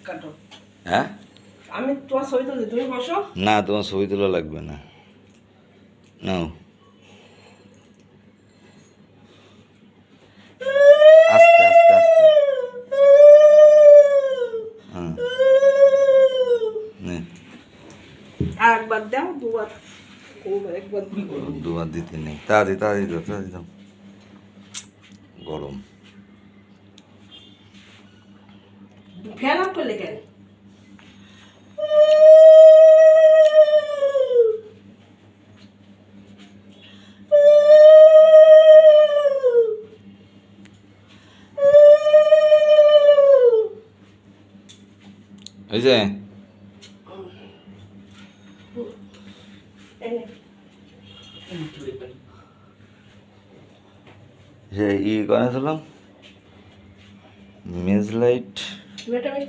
কাটো। হ্যাঁ আমি তোমার ছবি তুলছি, তুমি বসো। না তোমার ছবি তোলা লাগবে না নাও আস্তে আস্তে আস্তে হ্যাঁ নে, আর একবার দাও, দুবার। একবার কি করবো? দুবার দিতে নেই তাড়াতাড়ি দাও গরম ফ্যান অফ করলে কেন? এই যে ই করে মেজ লাইট